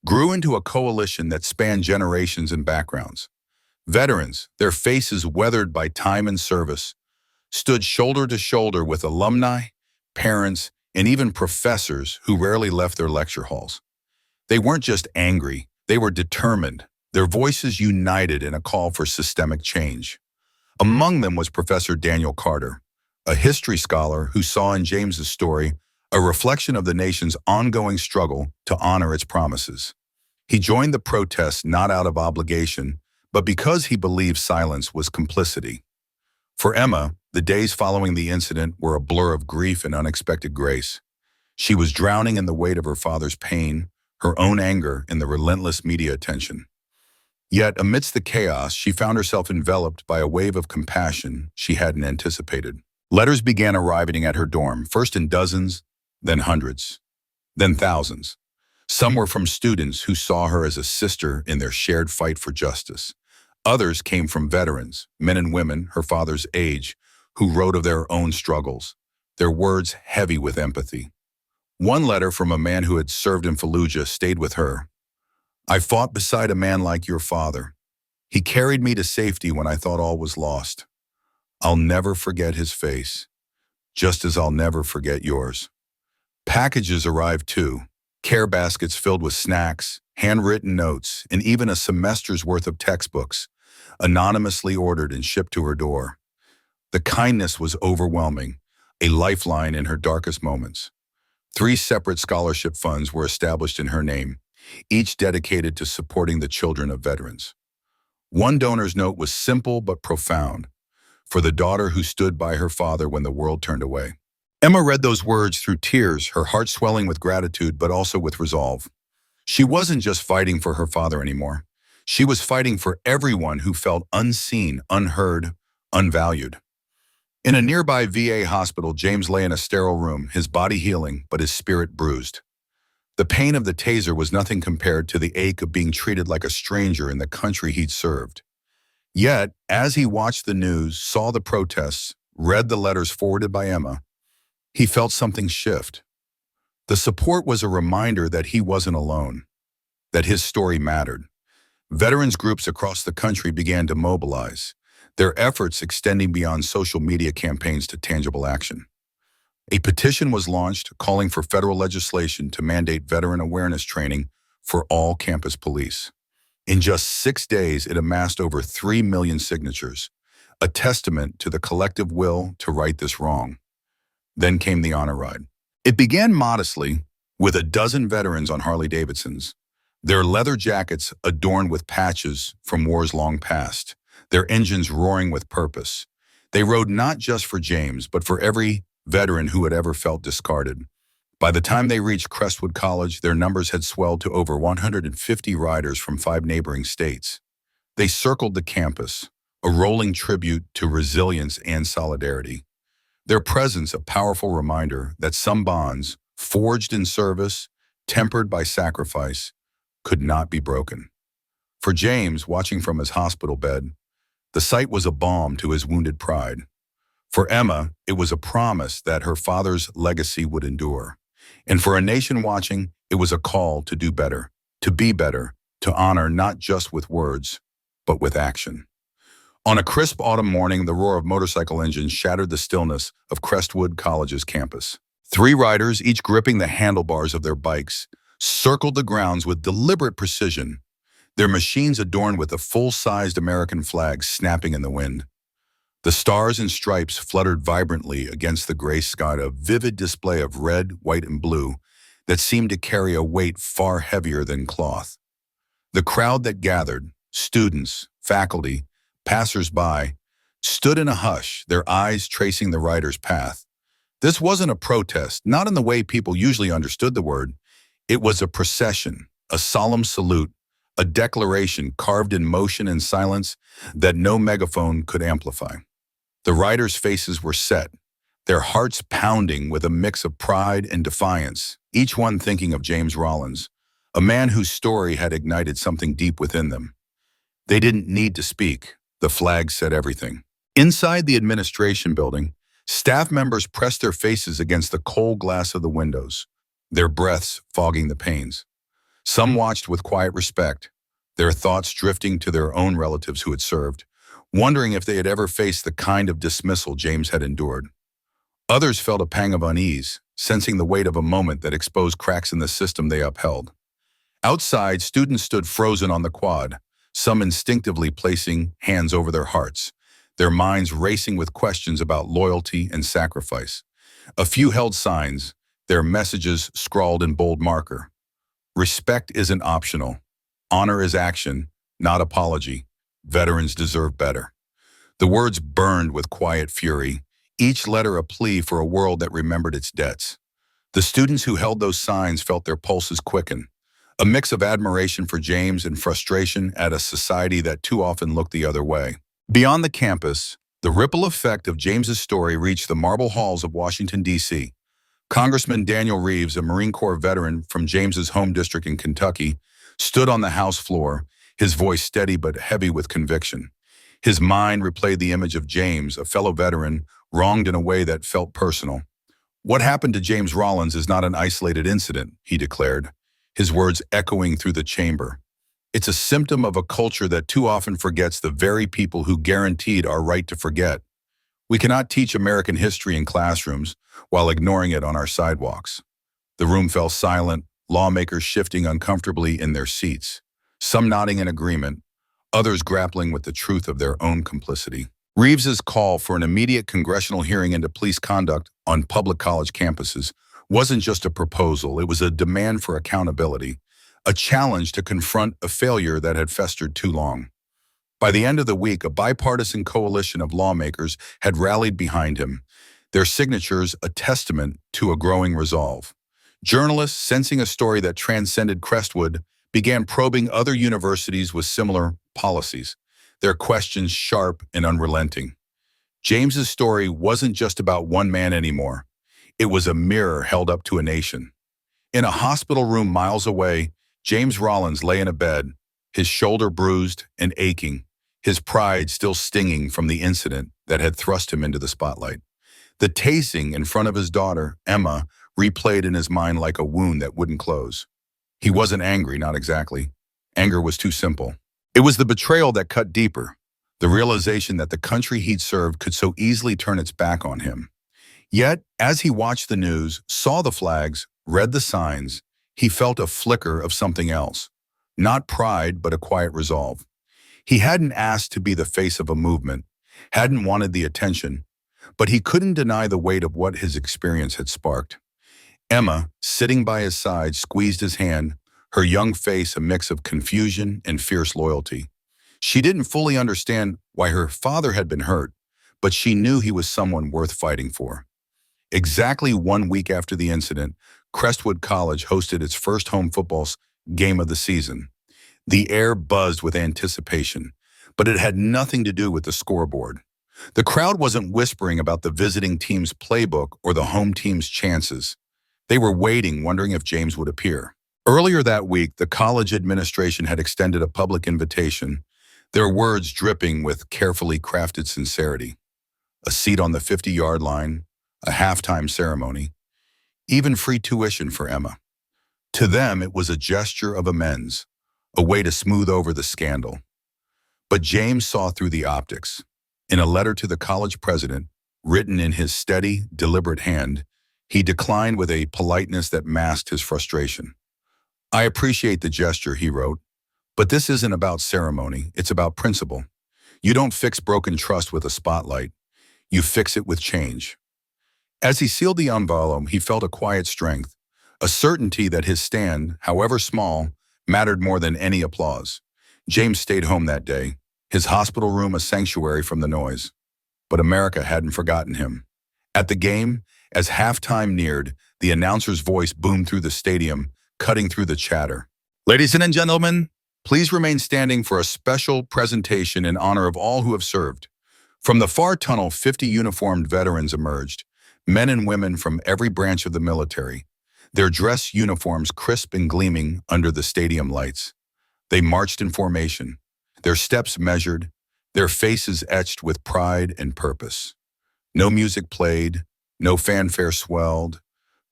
grew into a coalition that spanned generations and backgrounds. Veterans, their faces weathered by time and service, stood shoulder to shoulder with alumni, parents, and even professors who rarely left their lecture halls. They weren't just angry, they were determined, their voices united in a call for systemic change. Among them was Professor Daniel Carter, a history scholar who saw in James's story a reflection of the nation's ongoing struggle to honor its promises. He joined the protests not out of obligation, but because he believed silence was complicity. For Emma, the days following the incident were a blur of grief and unexpected grace. She was drowning in the weight of her father's pain, her own anger, and the relentless media attention. Yet, amidst the chaos, she found herself enveloped by a wave of compassion she hadn't anticipated. Letters began arriving at her dorm, first in dozens, then hundreds, then thousands. Some were from students who saw her as a sister in their shared fight for justice. Others came from veterans, men and women her father's age, who wrote of their own struggles, their words heavy with empathy. One letter from a man who had served in Fallujah stayed with her. "I fought beside a man like your father. He carried me to safety when I thought all was lost. I'll never forget his face, just as I'll never forget yours." Packages arrived too, care baskets filled with snacks, handwritten notes, and even a semester's worth of textbooks, anonymously ordered and shipped to her door. The kindness was overwhelming, a lifeline in her darkest moments. 3 separate scholarship funds were established in her name, each dedicated to supporting the children of veterans. One donor's note was simple but profound, for the daughter who stood by her father when the world turned away. Emma read those words through tears, her heart swelling with gratitude but also with resolve. She wasn't just fighting for her father anymore. She was fighting for everyone who felt unseen, unheard, unvalued. In a nearby VA hospital, James lay in a sterile room, his body healing, but his spirit bruised. The pain of the taser was nothing compared to the ache of being treated like a stranger in the country he'd served. Yet, as he watched the news, saw the protests, read the letters forwarded by Emma, he felt something shift. The support was a reminder that he wasn't alone, that his story mattered. Veterans groups across the country began to mobilize, their efforts extending beyond social media campaigns to tangible action. A petition was launched calling for federal legislation to mandate veteran awareness training for all campus police. In just 6 days, it amassed over 3 million signatures, a testament to the collective will to right this wrong. Then came the honor ride. It began modestly, with a dozen veterans on Harley-Davidsons, their leather jackets adorned with patches from wars long past, their engines roaring with purpose. They rode not just for James, but for every veteran who had ever felt discarded. By the time they reached Crestwood College, their numbers had swelled to over 150 riders from 5 neighboring states. They circled the campus, a rolling tribute to resilience and solidarity. Their presence a powerful reminder that some bonds, forged in service, tempered by sacrifice, could not be broken. For James, watching from his hospital bed, the sight was a balm to his wounded pride. For Emma, it was a promise that her father's legacy would endure. And for a nation watching, it was a call to do better, to be better, to honor not just with words, but with action. On a crisp autumn morning, the roar of motorcycle engines shattered the stillness of Crestwood College's campus. 3 riders, each gripping the handlebars of their bikes, circled the grounds with deliberate precision, their machines adorned with a full-sized American flag snapping in the wind. The stars and stripes fluttered vibrantly against the gray sky, a vivid display of red, white, and blue that seemed to carry a weight far heavier than cloth. The crowd that gathered, students, faculty, passers-by, stood in a hush, their eyes tracing the rider's path. This wasn't a protest, not in the way people usually understood the word. It was a procession, a solemn salute, a declaration carved in motion and silence that no megaphone could amplify. The riders' faces were set, their hearts pounding with a mix of pride and defiance, each one thinking of James Rollins, a man whose story had ignited something deep within them. They didn't need to speak. The flag said everything. Inside the administration building, staff members pressed their faces against the cold glass of the windows, their breaths fogging the panes. Some watched with quiet respect, their thoughts drifting to their own relatives who had served, wondering if they had ever faced the kind of dismissal James had endured. Others felt a pang of unease, sensing the weight of a moment that exposed cracks in the system they upheld. Outside, students stood frozen on the quad, some instinctively placing hands over their hearts, their minds racing with questions about loyalty and sacrifice. A few held signs, their messages scrawled in bold marker. Respect isn't optional. Honor is action, not apology. Veterans deserve better. The words burned with quiet fury, each letter a plea for a world that remembered its debts. The students who held those signs felt their pulses quicken, a mix of admiration for James and frustration at a society that too often looked the other way. Beyond the campus, the ripple effect of James's story reached the marble halls of Washington, D.C. Congressman Daniel Reeves, a Marine Corps veteran from James's home district in Kentucky, stood on the House floor, his voice steady but heavy with conviction. His mind replayed the image of James, a fellow veteran, wronged in a way that felt personal. "What happened to James Rollins is not an isolated incident," he declared, his words echoing through the chamber. "It's a symptom of a culture that too often forgets the very people who guaranteed our right to forget. We cannot teach American history in classrooms while ignoring it on our sidewalks." The room fell silent, lawmakers shifting uncomfortably in their seats, some nodding in agreement, others grappling with the truth of their own complicity. Reeves's call for an immediate congressional hearing into police conduct on public college campuses wasn't just a proposal, it was a demand for accountability, a challenge to confront a failure that had festered too long. By the end of the week, a bipartisan coalition of lawmakers had rallied behind him, their signatures a testament to a growing resolve. Journalists, sensing a story that transcended Crestwood, began probing other universities with similar policies, their questions sharp and unrelenting. James's story wasn't just about one man anymore. It was a mirror held up to a nation. In a hospital room miles away, James Rollins lay in a bed, his shoulder bruised and aching, his pride still stinging from the incident that had thrust him into the spotlight. The tasing in front of his daughter, Emma, replayed in his mind like a wound that wouldn't close. He wasn't angry, not exactly. Anger was too simple. It was the betrayal that cut deeper, the realization that the country he'd served could so easily turn its back on him. Yet, as he watched the news, saw the flags, read the signs, he felt a flicker of something else. Not pride, but a quiet resolve. He hadn't asked to be the face of a movement, hadn't wanted the attention, but he couldn't deny the weight of what his experience had sparked. Emma, sitting by his side, squeezed his hand, her young face a mix of confusion and fierce loyalty. She didn't fully understand why her father had been hurt, but she knew he was someone worth fighting for. Exactly 1 week after the incident, Crestwood College hosted its first home football game of the season. The air buzzed with anticipation, but it had nothing to do with the scoreboard. The crowd wasn't whispering about the visiting team's playbook or the home team's chances. They were waiting, wondering if James would appear. Earlier that week, the college administration had extended a public invitation, their words dripping with carefully crafted sincerity. A seat on the 50-yard line, a halftime ceremony, even free tuition for Emma. To them, it was a gesture of amends, a way to smooth over the scandal. But James saw through the optics. In a letter to the college president, written in his steady, deliberate hand, he declined with a politeness that masked his frustration. "I appreciate the gesture," he wrote, "but this isn't about ceremony, it's about principle. You don't fix broken trust with a spotlight. You fix it with change." As he sealed the envelope, he felt a quiet strength, a certainty that his stand, however small, mattered more than any applause. James stayed home that day, his hospital room a sanctuary from the noise. But America hadn't forgotten him. At the game, as halftime neared, the announcer's voice boomed through the stadium, cutting through the chatter. Ladies and gentlemen, please remain standing for a special presentation in honor of all who have served. From the far tunnel, 50 uniformed veterans emerged, men and women from every branch of the military, their dress uniforms crisp and gleaming under the stadium lights. They marched in formation, their steps measured, their faces etched with pride and purpose. No music played, no fanfare swelled,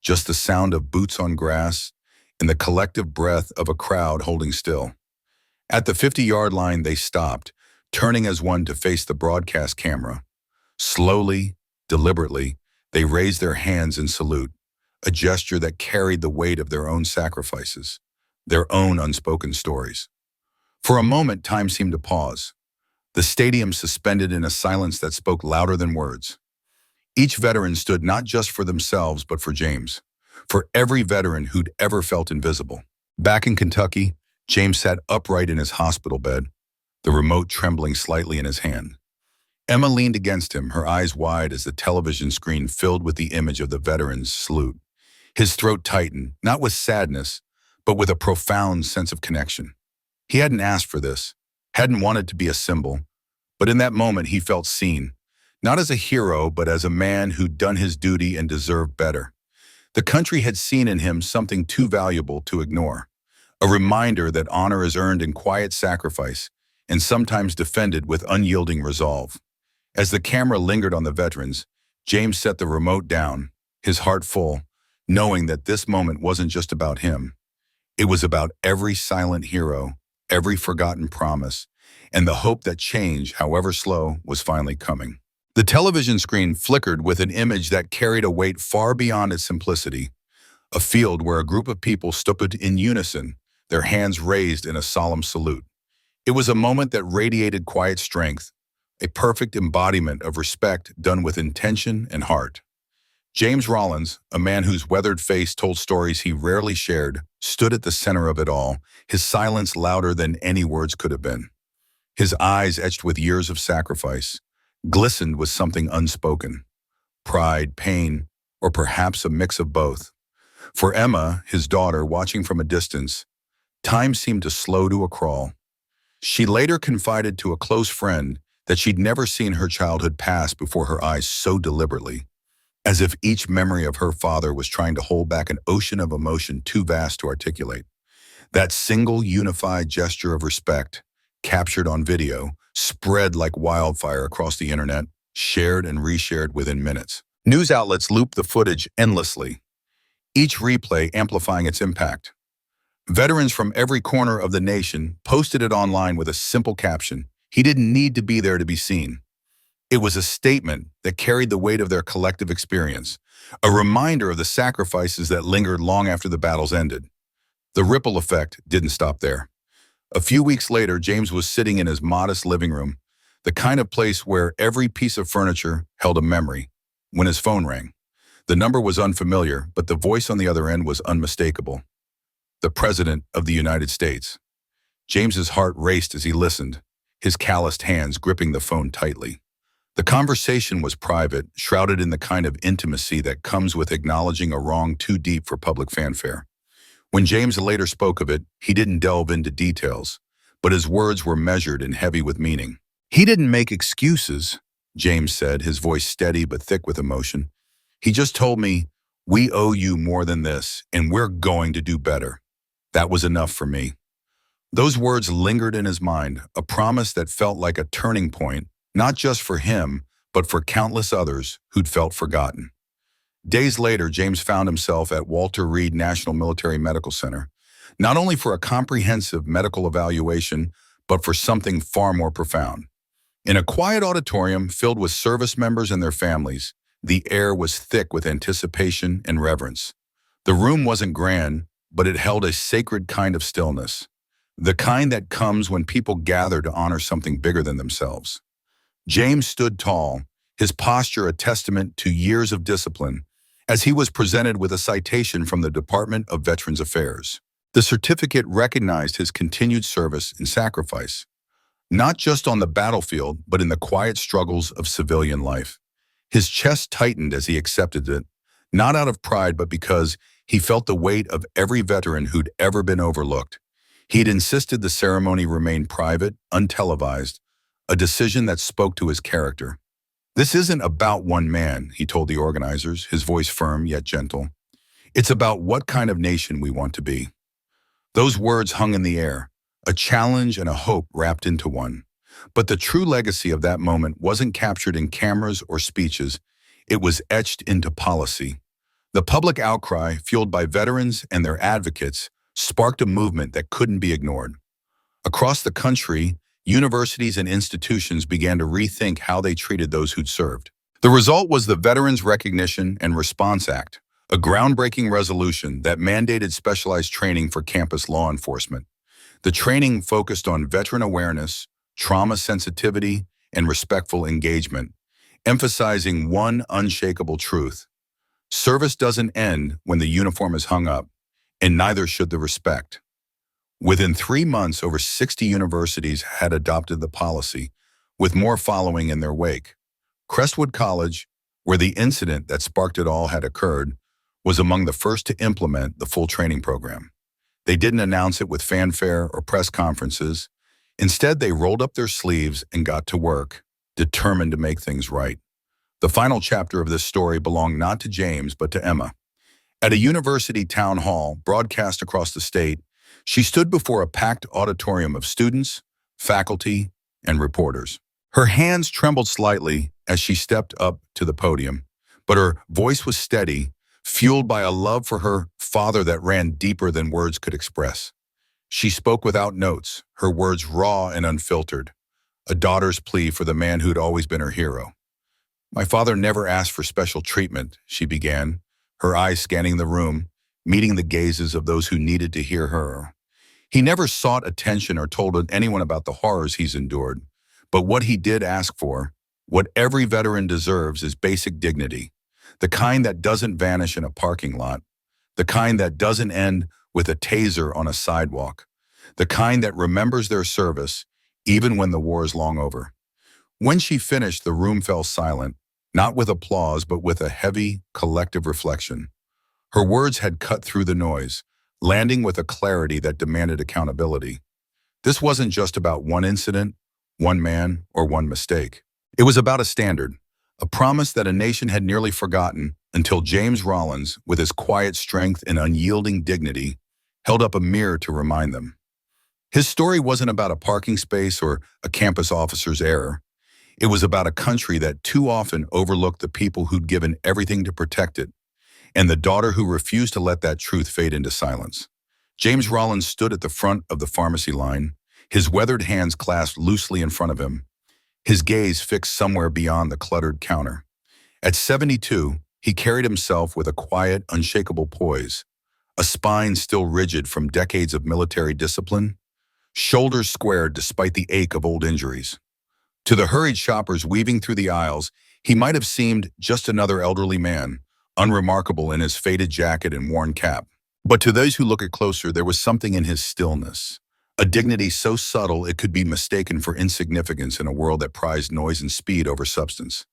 just the sound of boots on grass and the collective breath of a crowd holding still. At the 50-yard line, they stopped, turning as one to face the broadcast camera. Slowly, deliberately, they raised their hands in salute, a gesture that carried the weight of their own sacrifices, their own unspoken stories. For a moment, time seemed to pause. The stadium suspended in a silence that spoke louder than words. Each veteran stood not just for themselves, but for James, for every veteran who'd ever felt invisible. Back in Kentucky, James sat upright in his hospital bed, the remote trembling slightly in his hand. Emma leaned against him, her eyes wide as the television screen filled with the image of the veteran's salute. His throat tightened, not with sadness, but with a profound sense of connection. He hadn't asked for this, hadn't wanted to be a symbol, but in that moment he felt seen, not as a hero, but as a man who'd done his duty and deserved better. The country had seen in him something too valuable to ignore, a reminder that honor is earned in quiet sacrifice and sometimes defended with unyielding resolve. As the camera lingered on the veterans, James set the remote down, his heart full, knowing that this moment wasn't just about him. It was about every silent hero, every forgotten promise, and the hope that change, however slow, was finally coming. The television screen flickered with an image that carried a weight far beyond its simplicity, a field where a group of people stood in unison, their hands raised in a solemn salute. It was a moment that radiated quiet strength, a perfect embodiment of respect done with intention and heart. James Rollins, a man whose weathered face told stories he rarely shared, stood at the center of it all, his silence louder than any words could have been. His eyes, etched with years of sacrifice, glistened with something unspoken, pride, pain, or perhaps a mix of both. For Emma, his daughter, watching from a distance, time seemed to slow to a crawl. She later confided to a close friend that she'd never seen her childhood pass before her eyes so deliberately, as if each memory of her father was trying to hold back an ocean of emotion too vast to articulate. That single unified gesture of respect, captured on video, spread like wildfire across the internet, shared and reshared within minutes. News outlets looped the footage endlessly, each replay amplifying its impact. Veterans from every corner of the nation posted it online with a simple caption: "He didn't need to be there to be seen." It was a statement that carried the weight of their collective experience, a reminder of the sacrifices that lingered long after the battles ended. The ripple effect didn't stop there. A few weeks later, James was sitting in his modest living room, the kind of place where every piece of furniture held a memory, when his phone rang. The number was unfamiliar, but the voice on the other end was unmistakable. The President of the United States. James's heart raced as he listened, his calloused hands gripping the phone tightly. The conversation was private, shrouded in the kind of intimacy that comes with acknowledging a wrong too deep for public fanfare. When James later spoke of it, he didn't delve into details, but his words were measured and heavy with meaning. "He didn't make excuses," James said, his voice steady but thick with emotion. "He just told me, 'We owe you more than this, and we're going to do better.' That was enough for me." Those words lingered in his mind, a promise that felt like a turning point, not just for him, but for countless others who'd felt forgotten. Days later, James found himself at Walter Reed National Military Medical Center, not only for a comprehensive medical evaluation, but for something far more profound. In a quiet auditorium filled with service members and their families, the air was thick with anticipation and reverence. The room wasn't grand, but it held a sacred kind of stillness, the kind that comes when people gather to honor something bigger than themselves. James stood tall, his posture a testament to years of discipline, as he was presented with a citation from the Department of Veterans Affairs. The certificate recognized his continued service and sacrifice, not just on the battlefield, but in the quiet struggles of civilian life. His chest tightened as he accepted it, not out of pride, but because he felt the weight of every veteran who'd ever been overlooked. He'd insisted the ceremony remain private, untelevised, a decision that spoke to his character. "This isn't about one man," he told the organizers, his voice firm yet gentle. "It's about what kind of nation we want to be." Those words hung in the air, a challenge and a hope wrapped into one. But the true legacy of that moment wasn't captured in cameras or speeches. It was etched into policy. The public outcry, fueled by veterans and their advocates, sparked a movement that couldn't be ignored. Across the country, universities and institutions began to rethink how they treated those who'd served. The result was the Veterans Recognition and Response Act, a groundbreaking resolution that mandated specialized training for campus law enforcement. The training focused on veteran awareness, trauma sensitivity, and respectful engagement, emphasizing one unshakable truth: service doesn't end when the uniform is hung up, and neither should the respect. Within 3 months, over 60 universities had adopted the policy, with more following in their wake. Crestwood College, where the incident that sparked it all had occurred, was among the first to implement the full training program. They didn't announce it with fanfare or press conferences. Instead, they rolled up their sleeves and got to work, determined to make things right. The final chapter of this story belonged not to James, but to Emma. At a university town hall broadcast across the state, she stood before a packed auditorium of students, faculty, and reporters. Her hands trembled slightly as she stepped up to the podium, but her voice was steady, fueled by a love for her father that ran deeper than words could express. She spoke without notes, her words raw and unfiltered, a daughter's plea for the man who'd always been her hero. "My father never asked for special treatment," she began, her eyes scanning the room, meeting the gazes of those who needed to hear her. "He never sought attention or told anyone about the horrors he's endured. But what he did ask for, what every veteran deserves, is basic dignity. The kind that doesn't vanish in a parking lot. The kind that doesn't end with a taser on a sidewalk. The kind that remembers their service, even when the war is long over." When she finished, the room fell silent, not with applause, but with a heavy, collective reflection. Her words had cut through the noise, landing with a clarity that demanded accountability. This wasn't just about one incident, one man, or one mistake. It was about a standard, a promise that a nation had nearly forgotten until James Rollins, with his quiet strength and unyielding dignity, held up a mirror to remind them. His story wasn't about a parking space or a campus officer's error. It was about a country that too often overlooked the people who'd given everything to protect it, and the daughter who refused to let that truth fade into silence. James Rollins stood at the front of the pharmacy line, his weathered hands clasped loosely in front of him, his gaze fixed somewhere beyond the cluttered counter. At 72, he carried himself with a quiet, unshakable poise, a spine still rigid from decades of military discipline, shoulders squared despite the ache of old injuries. To the hurried shoppers weaving through the aisles, he might have seemed just another elderly man, unremarkable in his faded jacket and worn cap. But to those who look at closer, there was something in his stillness, a dignity so subtle it could be mistaken for insignificance in a world that prized noise and speed over substance.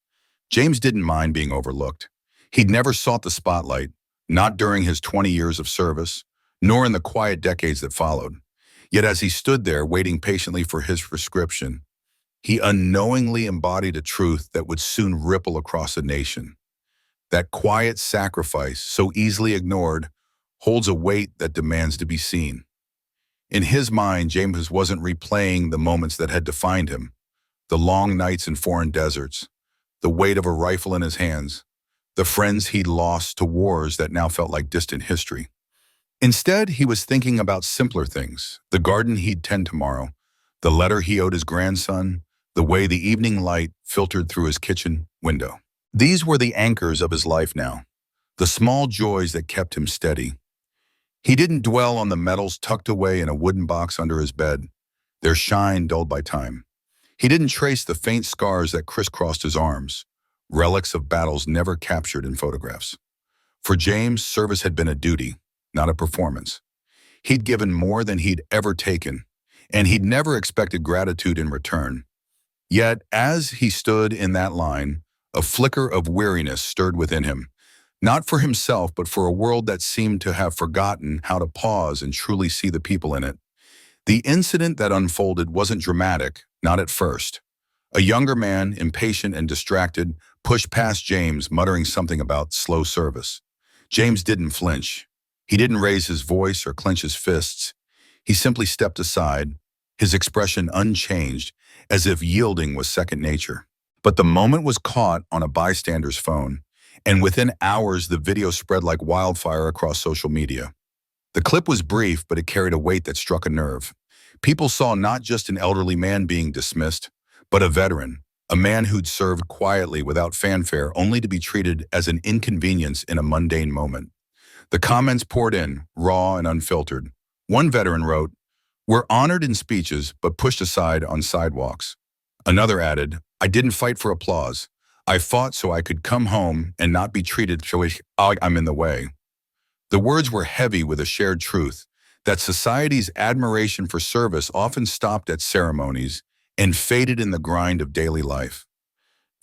James didn't mind being overlooked. He'd never sought the spotlight, not during his 20 years of service, nor in the quiet decades that followed. Yet as he stood there waiting patiently for his prescription, he unknowingly embodied a truth that would soon ripple across a nation. That quiet sacrifice, so easily ignored, holds a weight that demands to be seen. In his mind, James wasn't replaying the moments that had defined him, the long nights in foreign deserts, the weight of a rifle in his hands, the friends he'd lost to wars that now felt like distant history. Instead, he was thinking about simpler things, the garden he'd tend tomorrow, the letter he owed his grandson, the way the evening light filtered through his kitchen window. These were the anchors of his life now, the small joys that kept him steady. He didn't dwell on the medals tucked away in a wooden box under his bed, their shine dulled by time. He didn't trace the faint scars that crisscrossed his arms, relics of battles never captured in photographs. For James, service had been a duty, not a performance. He'd given more than he'd ever taken, and he'd never expected gratitude in return. Yet, as he stood in that line, a flicker of weariness stirred within him, not for himself, but for a world that seemed to have forgotten how to pause and truly see the people in it. The incident that unfolded wasn't dramatic, not at first. A younger man, impatient and distracted, pushed past James, muttering something about slow service. James didn't flinch. He didn't raise his voice or clench his fists. He simply stepped aside, his expression unchanged, as if yielding was second nature. But the moment was caught on a bystander's phone, and within hours the video spread like wildfire across social media. The clip was brief, but it carried a weight that struck a nerve. People saw not just an elderly man being dismissed, but a veteran, a man who'd served quietly without fanfare only to be treated as an inconvenience in a mundane moment. The comments poured in, raw and unfiltered. One veteran wrote, "We're honored in speeches, but pushed aside on sidewalks." Another added, "I didn't fight for applause. I fought so I could come home and not be treated so I'm in the way." The words were heavy with a shared truth, that society's admiration for service often stopped at ceremonies and faded in the grind of daily life.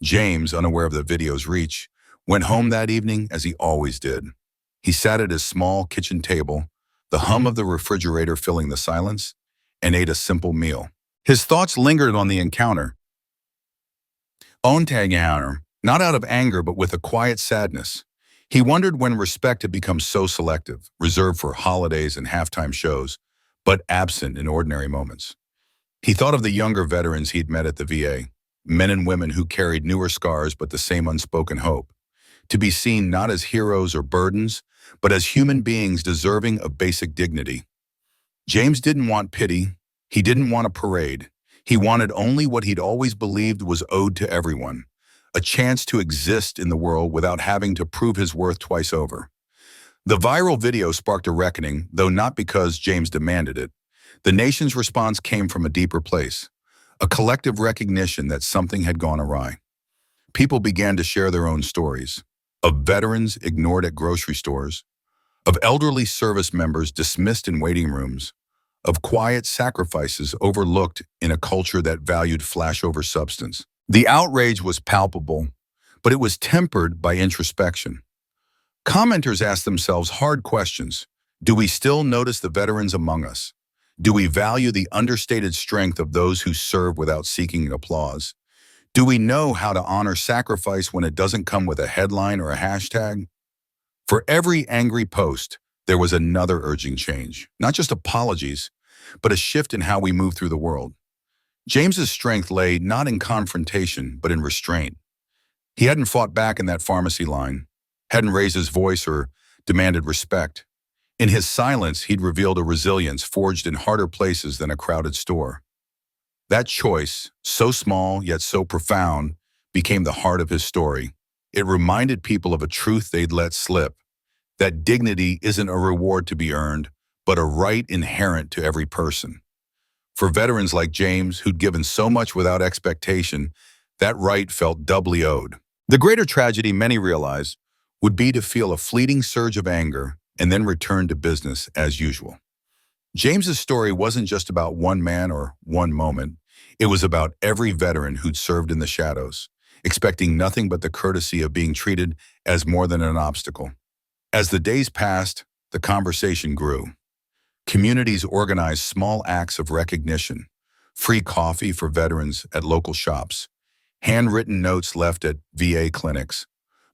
James, unaware of the video's reach, went home that evening as he always did. He sat at his small kitchen table, the hum of the refrigerator filling the silence, and ate a simple meal. His thoughts lingered on the encounter, not out of anger but with a quiet sadness. He wondered when respect had become so selective, reserved for holidays and halftime shows, but absent in ordinary moments. He thought of the younger veterans he'd met at the VA, men and women who carried newer scars but the same unspoken hope, to be seen not as heroes or burdens, but as human beings deserving of basic dignity. James didn't want pity. He didn't want a parade. He wanted only what he'd always believed was owed to everyone, a chance to exist in the world without having to prove his worth twice over. The viral video sparked a reckoning, though not because James demanded it. The nation's response came from a deeper place, a collective recognition that something had gone awry. People began to share their own stories, of veterans ignored at grocery stores, of elderly service members dismissed in waiting rooms, of quiet sacrifices overlooked in a culture that valued flash over substance. The outrage was palpable, but it was tempered by introspection. Commenters asked themselves hard questions. Do we still notice the veterans among us? Do we value the understated strength of those who serve without seeking applause? Do we know how to honor sacrifice when it doesn't come with a headline or a hashtag? For every angry post, there was another urging change. Not just apologies, but a shift in how we move through the world. James's strength lay not in confrontation, but in restraint. He hadn't fought back in that pharmacy line, hadn't raised his voice or demanded respect. In his silence, he'd revealed a resilience forged in harder places than a crowded store. That choice, so small yet so profound, became the heart of his story. It reminded people of a truth they'd let slip, that dignity isn't a reward to be earned, but a right inherent to every person. For veterans like James, who'd given so much without expectation, that right felt doubly owed. The greater tragedy, many realized, would be to feel a fleeting surge of anger and then return to business as usual. James's story wasn't just about one man or one moment. It was about every veteran who'd served in the shadows, expecting nothing but the courtesy of being treated as more than an obstacle. As the days passed, the conversation grew. Communities organized small acts of recognition, free coffee for veterans at local shops, handwritten notes left at VA clinics,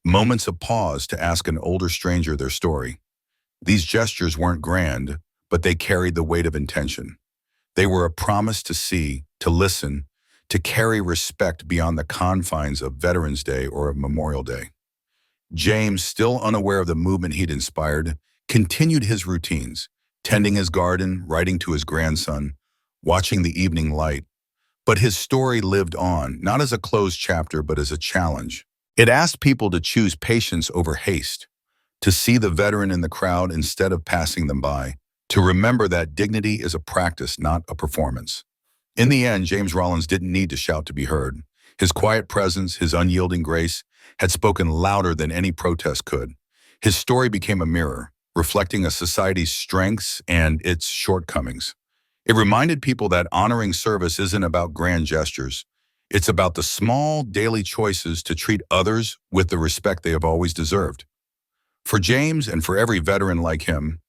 moments of pause to ask an older stranger their story. These gestures weren't grand, but they carried the weight of intention. They were a promise to see, to listen, to carry respect beyond the confines of Veterans Day or Memorial Day. James, still unaware of the movement he'd inspired, continued his routines, tending his garden, writing to his grandson, watching the evening light. But his story lived on, not as a closed chapter, but as a challenge. It asked people to choose patience over haste, to see the veteran in the crowd instead of passing them by, to remember that dignity is a practice, not a performance. In the end, James Rollins didn't need to shout to be heard. His quiet presence, his unyielding grace, had spoken louder than any protest could. His story became a mirror, reflecting a society's strengths and its shortcomings. It reminded people that honoring service isn't about grand gestures. It's about the small daily choices to treat others with the respect they have always deserved. For James and for every veteran like him,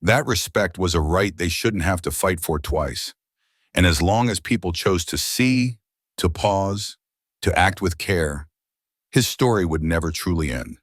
that respect was a right they shouldn't have to fight for twice. And as long as people chose to see, to pause, to act with care, his story would never truly end.